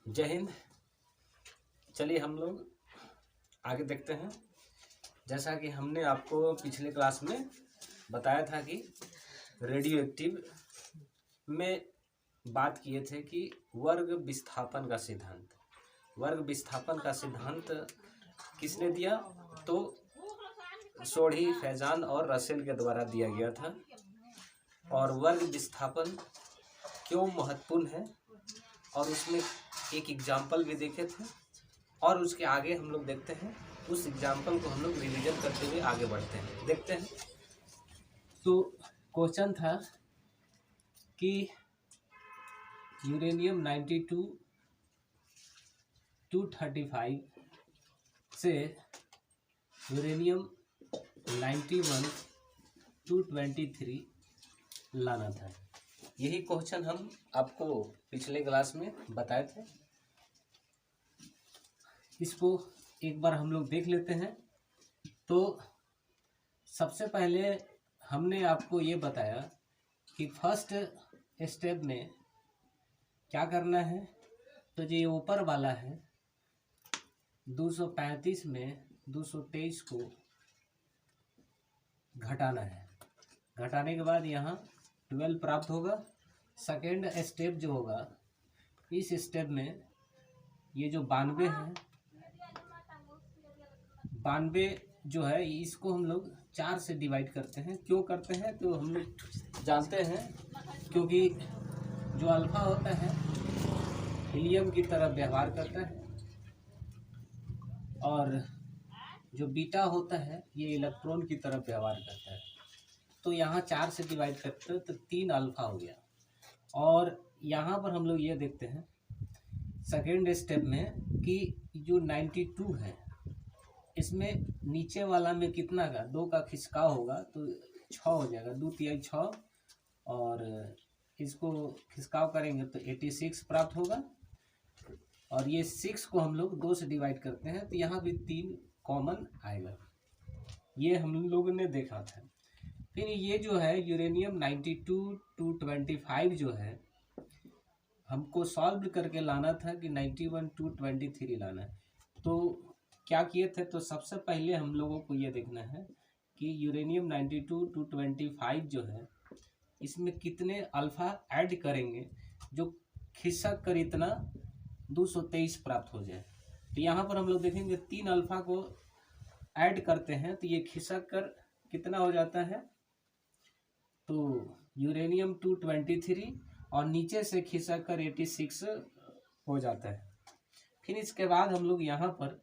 जय हिंद। चलिए हम लोग आगे देखते हैं। जैसा कि हमने आपको पिछले क्लास में बताया था कि रेडियो एक्टिव में बात किए थे कि वर्ग विस्थापन का सिद्धांत किसने दिया? तो सोढ़ी, फैजान और रसेल के द्वारा दिया गया था। और वर्ग विस्थापन क्यों महत्वपूर्ण है और उसमें एक एग्जाम्पल भी देखे थे। और उसके आगे हम लोग देखते हैं, उस एग्जाम्पल को हम लोग रिवीजन करते हुए आगे बढ़ते हैं, देखते हैं। तो क्वेश्चन था कि यूरेनियम 92 235 से यूरेनियम 91 223 लाना था। यही क्वेश्चन हम आपको पिछले क्लास में बताए थे। इसको एक बार हम लोग देख लेते हैं। तो सबसे पहले हमने आपको ये बताया कि फर्स्ट स्टेप में क्या करना है। तो जो ऊपर वाला है 235 में 223 को घटाना है। घटाने के बाद यहाँ 12 प्राप्त होगा। सेकेंड स्टेप जो होगा, इस स्टेप में ये जो 92 है, 92 जो है इसको हम लोग 4 से डिवाइड करते हैं। क्यों करते हैं तो हम लोग जानते हैं, क्योंकि जो अल्फा होता है हीलियम की तरह व्यवहार करता है और जो बीटा होता है ये इलेक्ट्रॉन की तरह व्यवहार करता है। तो यहाँ 4 से डिवाइड करते हैं तो 3 अल्फा हो गया। और यहाँ पर हम लोग ये देखते हैं सेकेंड स्टेप में कि जो 92 है इसमें नीचे वाला में कितना का 2 का खिसकाव होगा तो 6 हो जाएगा, 2 तिहाई 6। और इसको खिसकाव करेंगे तो 86 प्राप्त होगा। और ये 6 को हम लोग 2 से डिवाइड करते हैं तो यहाँ भी 3 कॉमन आएगा। ये हम लोगों ने देखा था। फिर ये जो है यूरेनियम 92 225 जो है हमको सॉल्व करके लाना था कि 91 223 लाना है। तो क्या किए थे, तो सबसे पहले हम लोगों को ये देखना है कि यूरेनियम 92 225 जो है इसमें कितने अल्फा ऐड करेंगे जो खिसक कर इतना 223 प्राप्त हो जाए। तो यहाँ पर हम लोग देखेंगे 3 अल्फा को ऐड करते हैं तो ये खिसक कर कितना हो जाता है, तो यूरेनियम 223 और नीचे से खिसक कर 86 हो जाता है। फिर इसके बाद हम लोग यहाँ पर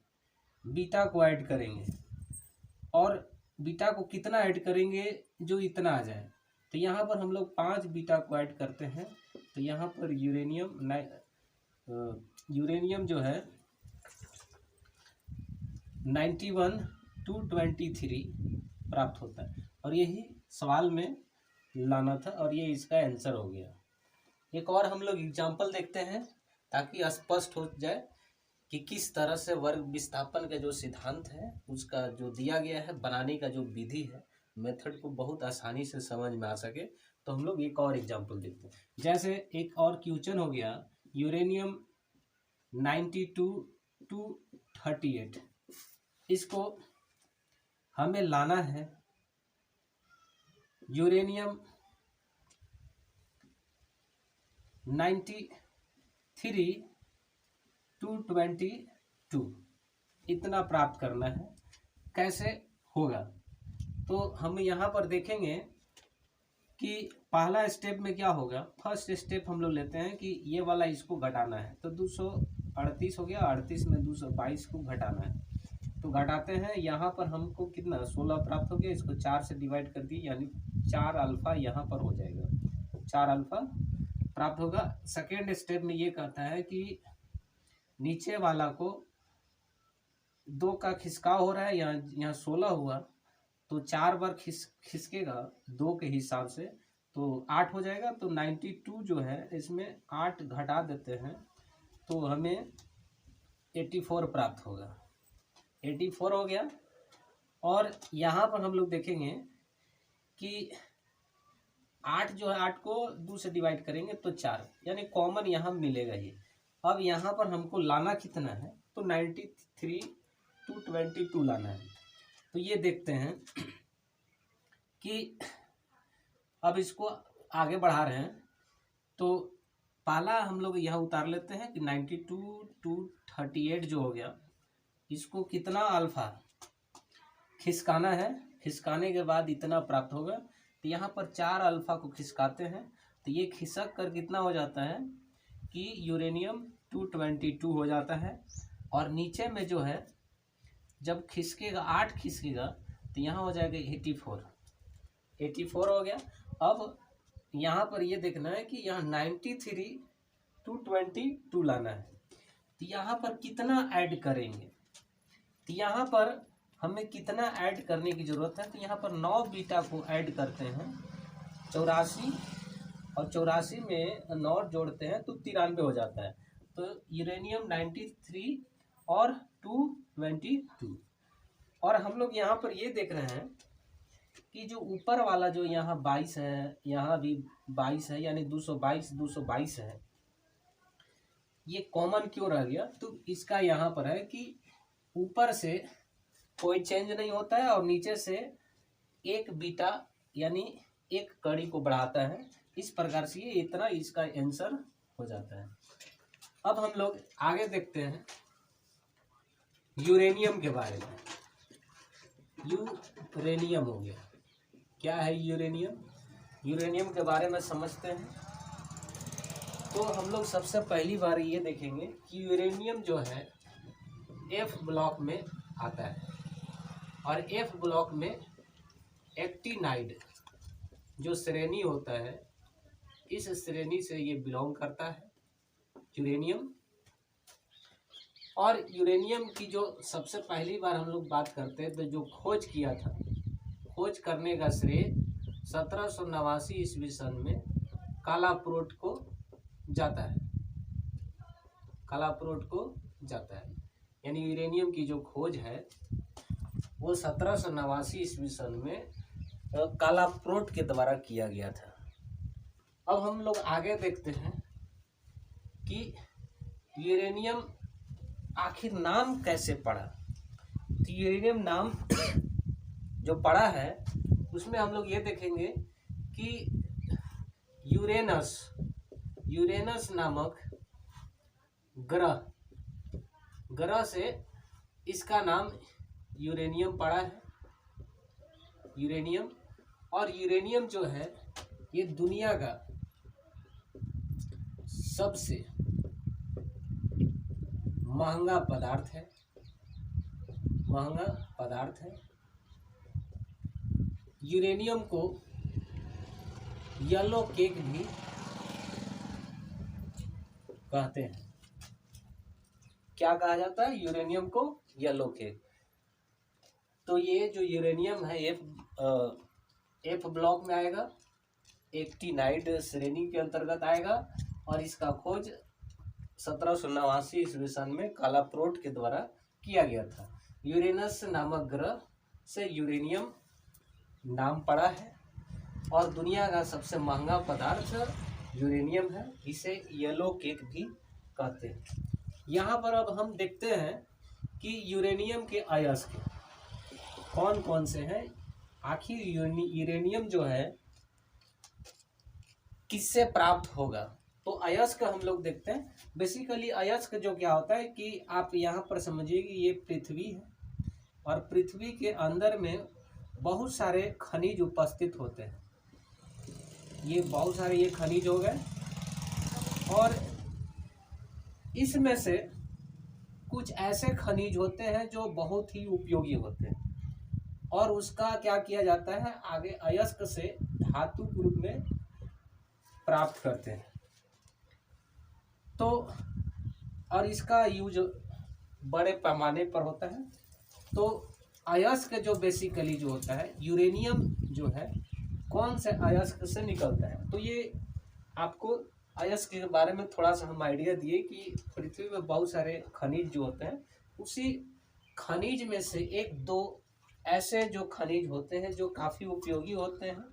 बीटा को ऐड करेंगे और बीटा को कितना ऐड करेंगे जो इतना आ जाए। तो यहाँ पर हम लोग 5 बीटा को ऐड करते हैं तो यहाँ पर यूरेनियम जो है 91 223 प्राप्त होता है। और यही सवाल में लाना था और ये इसका आंसर हो गया। एक और हम लोग एग्जाम्पल देखते हैं ताकि स्पष्ट हो जाए कि किस तरह से वर्ग विस्थापन का जो सिद्धांत है उसका जो दिया गया है, बनाने का जो विधि है, मेथड को बहुत आसानी से समझ में आ सके। तो हम लोग एक और एग्जाम्पल देखते हैं। जैसे एक और क्वेश्चन हो गया यूरेनियम 92 238, इसको हमें लाना है यूरेनियम 93 222 इतना प्राप्त करना है। कैसे होगा, तो हम यहाँ पर देखेंगे कि पहला स्टेप में क्या होगा। फर्स्ट स्टेप हम लोग लेते हैं कि ये वाला इसको घटाना है तो 238 हो गया, 38 में 222 को घटाना है। तो घटाते हैं, यहाँ पर हमको कितना 16 प्राप्त हो गया। इसको 4 से डिवाइड कर दिए यानी 4 अल्फा यहाँ पर हो जाएगा, 4 अल्फा प्राप्त होगा। सेकेंड स्टेप में ये कहता है कि नीचे वाला को 2 का खिसकाव हो रहा है, यहाँ 16 हुआ तो 4 बार खिसकेगा 2 के हिसाब से तो 8 हो जाएगा। तो 92 जो है इसमें 8 घटा देते हैं तो हमें 84 प्राप्त होगा। 84 हो गया। और यहाँ पर हम लोग देखेंगे कि 8 जो है 8 को 2 से डिवाइड करेंगे तो 4 यानी कॉमन यहाँ मिलेगा ही। अब यहाँ पर हमको लाना कितना है, तो 93 to 22 लाना है। तो ये देखते हैं कि अब इसको आगे बढ़ा रहे हैं, तो पहला हम लोग यहाँ उतार लेते हैं कि 92 to 38 जो हो गया, इसको कितना अल्फा खिसकाना है, खिसकाने के बाद इतना प्राप्त होगा। तो यहाँ पर 4 अल्फा को खिसकाते हैं, तो ये खिसक कर कितना हो जाता है कि यूरेनियम 222 हो जाता है। और नीचे में जो है जब खिसकेगा 8 खिसकेगा तो यहाँ हो जाएगा 84 हो गया। अब यहाँ पर ये देखना है कि यहाँ 93 to 22 लाना है, तो यहाँ पर कितना ऐड करेंगे, तो यहाँ पर हमें कितना ऐड करने की ज़रूरत है। तो यहाँ पर 9 बीटा को ऐड करते हैं, 84 और 84 में 9 जोड़ते हैं तो 93 हो जाता है। तो यूरेनियम 93 और 222। और हम लोग यहाँ पर ये देख रहे हैं कि जो ऊपर वाला जो यहाँ 22 है, यहाँ भी 22 है, यानी 222 है, ये कॉमन क्यों रह गया, तो इसका यहाँ पर है कि ऊपर से कोई चेंज नहीं होता है और नीचे से एक बीटा यानी एक कड़ी को बढ़ाता है। इस प्रकार से ये इतना इसका आंसर हो जाता है। अब हम लोग आगे देखते हैं यूरेनियम के बारे में। यूरेनियम हो गया, क्या है यूरेनियम, यूरेनियम के बारे में समझते हैं। तो हम लोग सबसे पहली बार ये देखेंगे कि यूरेनियम जो है F ब्लॉक में आता है, और F ब्लॉक में एक्टिनाइड जो श्रेणी होता है, इस श्रेणी से ये बिलोंग करता है यूरेनियम। और यूरेनियम की जो सबसे पहली बार हम लोग बात करते हैं, तो जो खोज किया था, खोज करने का श्रेय 1789 ईस्वी सन में कालाप्रोट को जाता है, कालाप्रोट को जाता है। यानी यूरेनियम की जो खोज है वो 1789 ईस्वी सन में कालाप्रोट के द्वारा किया गया था। अब हम लोग आगे देखते हैं कि यूरेनियम आखिर नाम कैसे पड़ा। तो यूरेनियम नाम जो पड़ा है उसमें हम लोग ये देखेंगे कि यूरेनस नामक ग्रह से इसका नाम यूरेनियम पड़ा है, यूरेनियम। और यूरेनियम जो है ये दुनिया का सबसे महंगा पदार्थ है, महंगा पदार्थ है। यूरेनियम को येलो केक भी कहते हैं। क्या कहा जाता है यूरेनियम को? Yellow cake. तो ये जो यूरेनियम है एफ ब्लॉक में आएगा, एक्टिनाइड श्रेणी के अंतर्गत आएगा, और इसका खोज 1789 ईस्वी सन में कालाप्रोट के द्वारा किया गया था। यूरेनस नामक ग्रह से यूरेनियम नाम पड़ा है, और दुनिया का सबसे महंगा पदार्थ यूरेनियम है, इसे येलो केक भी कहते हैं। यहाँ पर अब हम देखते हैं कि यूरेनियम के अयस्क कौन कौन से हैं। आखिर यूरेनियम जो है किससे प्राप्त होगा, तो अयस्क हम लोग देखते हैं। बेसिकली अयस्क जो क्या होता है कि आप यहाँ पर समझिए कि ये पृथ्वी है, और पृथ्वी के अंदर में बहुत सारे खनिज उपस्थित होते हैं। ये बहुत सारे ये खनिज हो गए, और इसमें से कुछ ऐसे खनिज होते हैं जो बहुत ही उपयोगी होते हैं, और उसका क्या किया जाता है, आगे अयस्क से धातु के रूप में प्राप्त करते हैं। तो और इसका यूज बड़े पैमाने पर होता है। तो अयस्क जो बेसिकली जो होता है, यूरेनियम जो है कौन से अयस्क से निकलता है। तो ये आपको अयस्क के बारे में थोड़ा सा हम आइडिया दिए कि पृथ्वी में बहुत सारे खनिज जो होते हैं, उसी खनिज में से एक दो ऐसे जो खनिज होते हैं जो काफ़ी उपयोगी होते हैं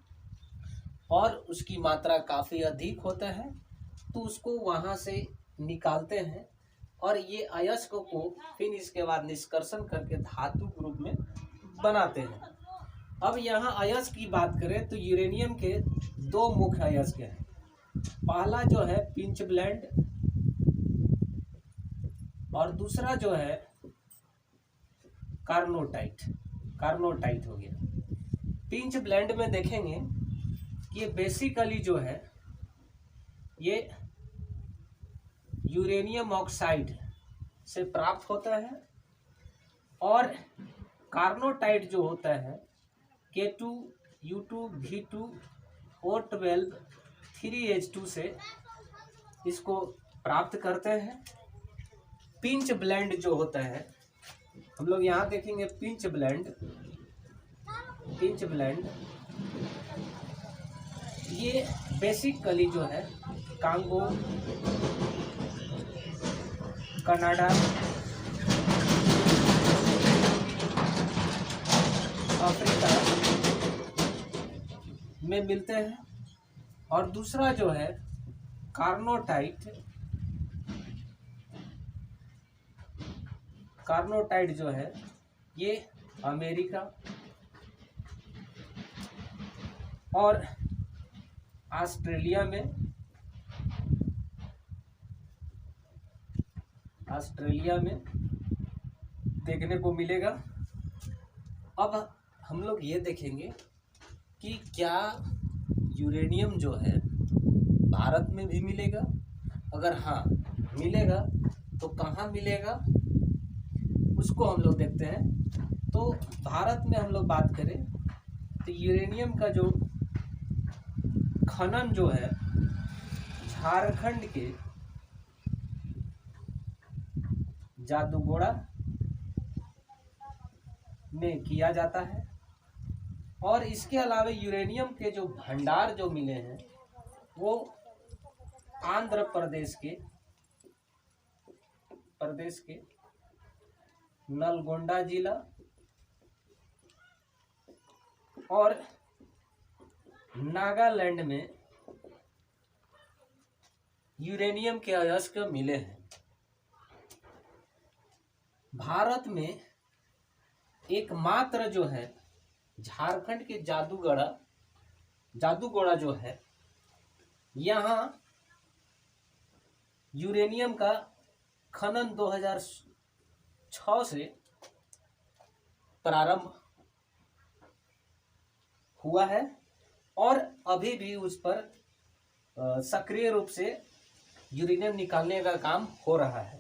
और उसकी मात्रा काफ़ी अधिक होता है, तो उसको वहाँ से निकालते हैं और ये अयस्क को फिर इसके बाद निष्कर्षण करके धातु के रूप में बनाते हैं। अब यहाँ अयस्क की बात करें तो यूरेनियम के दो मुख्य अयस्क हैं। पहला जो है पिंच ब्लेंड और दूसरा जो है कार्नोटाइट। कार्नोटाइट हो गया। पिंच ब्लेंड में देखेंगे कि ये बेसिकली जो है ये यूरेनियम ऑक्साइड से प्राप्त होता है और कार्नोटाइट जो होता है K2 U2 V2 O12 3H2 से इसको प्राप्त करते हैं। पिंच ब्लेंड जो होता है हम लोग यहाँ देखेंगे पिंच ब्लेंड ये बेसिकली जो है कांगो, कनाडा, अफ्रीका में मिलते हैं और दूसरा जो है कार्नोटाइट जो है ये अमेरिका और ऑस्ट्रेलिया में देखने को मिलेगा। अब हम लोग ये देखेंगे कि क्या यूरेनियम जो है भारत में भी मिलेगा। अगर हाँ मिलेगा तो कहाँ मिलेगा उसको हम लोग देखते हैं। तो भारत में हम लोग बात करें तो यूरेनियम का जो खनन जो है झारखंड के जादूगोड़ा में किया जाता है और इसके अलावा यूरेनियम के जो भंडार जो मिले हैं वो आंध्र प्रदेश के नलगोंडा जिला और नागालैंड में यूरेनियम के अयस्क मिले हैं। भारत में एकमात्र जो है झारखंड के जादूगोड़ा जो है यहाँ यूरेनियम का खनन 2006 से प्रारंभ हुआ है और अभी भी उस पर सक्रिय रूप से यूरेनियम निकालने का काम हो रहा है।